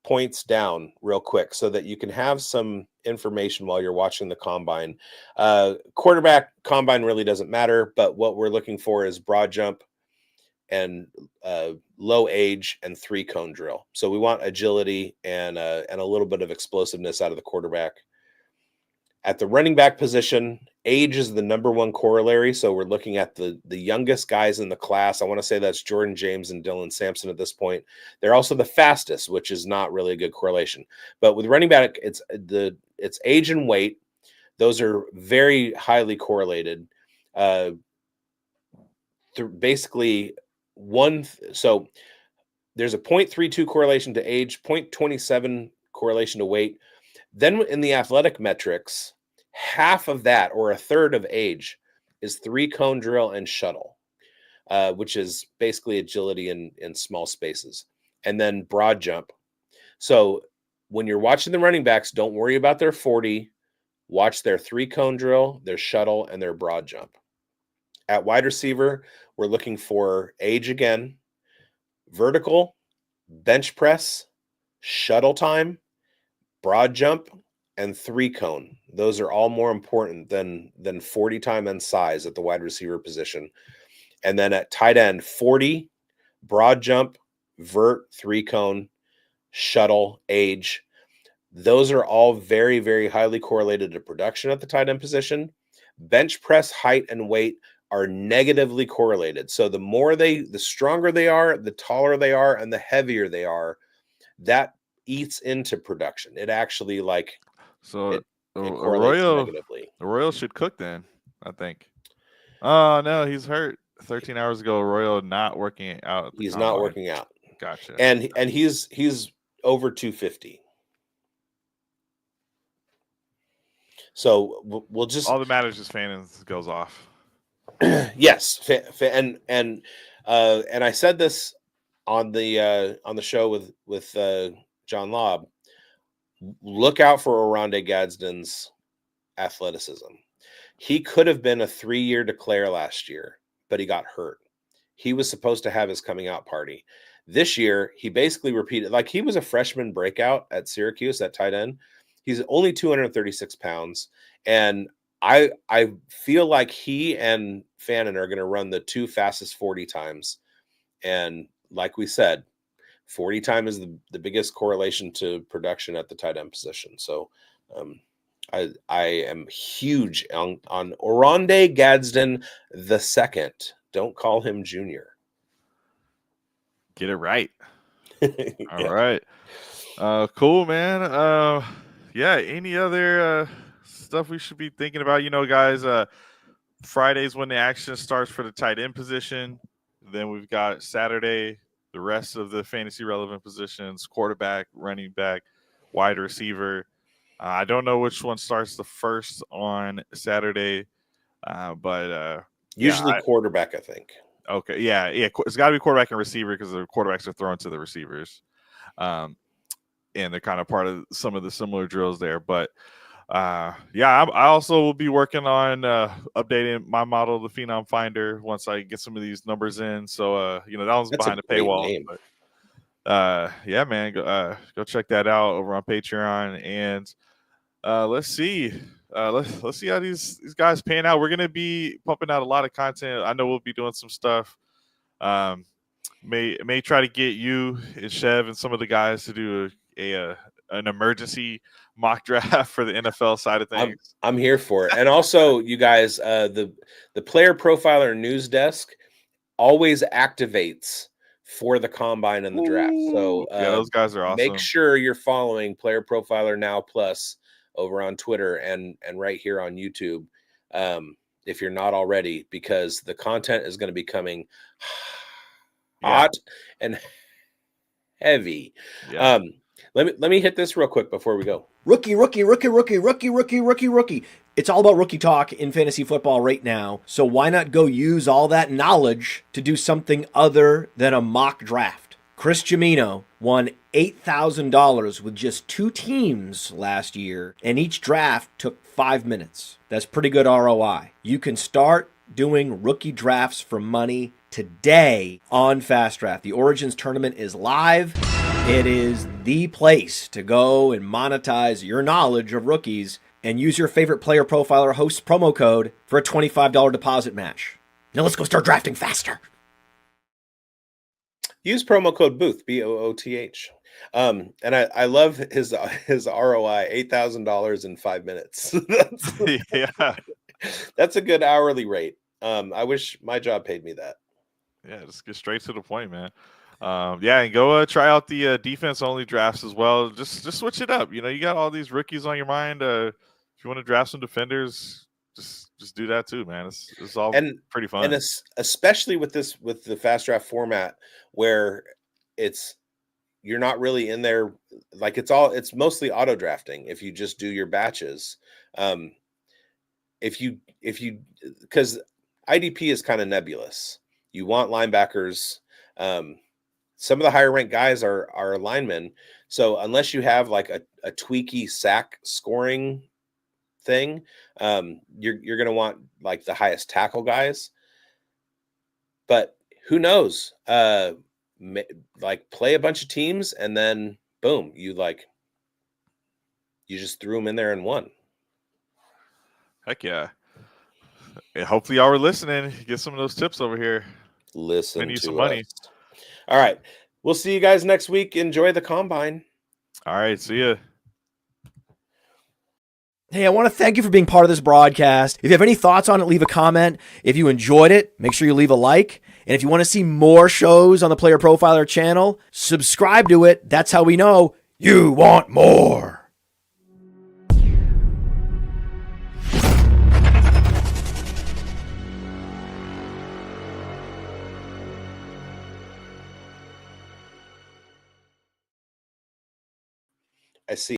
points down real quick so that you can have some information while you're watching the combine. Quarterback combine really doesn't matter, but what we're looking for is broad jump and low age and 3-cone drill. So we want agility and a little bit of explosiveness out of the quarterback. At the running back position, age is the number one corollary. So we're looking at the youngest guys in the class. I want to say that's Jordan James and Dylan Sampson at this point. They're also the fastest, which is not really a good correlation. But with running back, it's age and weight. Those are very highly correlated. Basically, so there's a 0.32 correlation to age, 0.27 correlation to weight. Then in the athletic metrics, half of that, or a third of age, is 3-cone drill and shuttle, which is basically agility in small spaces. And then broad jump. So when you're watching the running backs, don't worry about their 40. Watch their 3-cone drill, their shuttle, and their broad jump. At wide receiver, we're looking for age again, vertical, bench press, shuttle time, broad jump, and 3-cone. Those are all more important than 40 time and size at the wide receiver position. And then at tight end, 40, broad jump, vert, 3-cone, shuttle, age. Those are all very, very highly correlated to production at the tight end position. Bench press, height, and weight are negatively correlated. So the stronger they are, the taller they are, and the heavier they are, that eats into production. It actually it correlates negatively. Arroyo should cook then, I think. Oh no, he's hurt. 13 hours ago, Arroyo not working out. He's not working out. Gotcha. And he's over 250. So we'll just, all that matters is Fannin's goes off. Yes, and I said this on the show with John Lobb. Look out for Oronde Gadsden's athleticism. He could have been a 3-year declare last year, but he got hurt. He was supposed to have his coming out party. This year, he basically repeated, like he was a freshman breakout at Syracuse at tight end. He's only 236 pounds. And I feel like he and Fannin are going to run the 2 fastest 40 times And like we said, 40 time is the biggest correlation to production at the tight end position. So I am huge on Oronde Gadsden the second. Don't call him Junior. Get it right. Yeah. All right. Cool, man. Yeah, any other stuff we should be thinking about? Guys, Friday's when the action starts for the tight end position. Then we've got Saturday, the rest of the fantasy relevant positions: quarterback, running back, wide receiver. I don't know which one starts the first on Saturday, but Usually quarterback, I think. Okay, yeah. It's got to be quarterback and receiver because the quarterbacks are thrown to the receivers, and they're kind of part of some of the similar drills there. But I also will be working on updating my model, the Phenom Finder, once I get some of these numbers in. So that one's That's behind the paywall. But yeah, man, go check that out over on Patreon, and let's see. Let's see how these guys pan out. We're gonna be pumping out a lot of content. I know we'll be doing some stuff. May try to get you and Chev and some of the guys to do an emergency mock draft for the NFL side of things. I'm here for it. And also, you guys, the player profiler news desk always activates for the combine and the draft. So yeah, those guys are awesome. Make sure you're following Player Profiler Now Plus over on Twitter and right here on YouTube, if you're not already, because the content is going to be coming hot and heavy. Yeah. Let me hit this real quick before we go. Rookie. It's all about rookie talk in fantasy football right now. So why not go use all that knowledge to do something other than a mock draft? Chris Jimino won $8,000 with just 2 teams last year, and each draft took 5 minutes. That's pretty good ROI. You can start doing rookie drafts for money today on Fast Draft. The Origins tournament is live. It is the place to go and monetize your knowledge of rookies and use your favorite player profiler host promo code for a $25 deposit match. Now let's go start drafting faster. Use promo code BOOTH, BOOTH. And I love his ROI, $8,000 in 5 minutes. That's a good hourly rate. I wish my job paid me that. Yeah, just get straight to the point, man. And go try out the defense only drafts as well. Just switch it up. You got all these rookies on your mind. If you want to draft some defenders, just do that too, man. It's all pretty fun. And especially with the fast draft format where you're not really in there, like it's mostly auto drafting if you just do your batches. If you because IDP is kind of nebulous. You want linebackers. Some of the higher ranked guys are linemen. So unless you have like a tweaky sack scoring thing, you're going to want like the highest tackle guys. But who knows? Like play a bunch of teams and then boom, you just threw them in there and won. Heck yeah. And hopefully y'all were listening. Get some of those tips over here. Listen to some money. All right. We'll see you guys next week. Enjoy the combine. All right. See ya. Hey, I want to thank you for being part of this broadcast. If you have any thoughts on it, leave a comment. If you enjoyed it, make sure you leave a like. And if you want to see more shows on the Player Profiler channel, subscribe to it. That's how we know you want more. I see.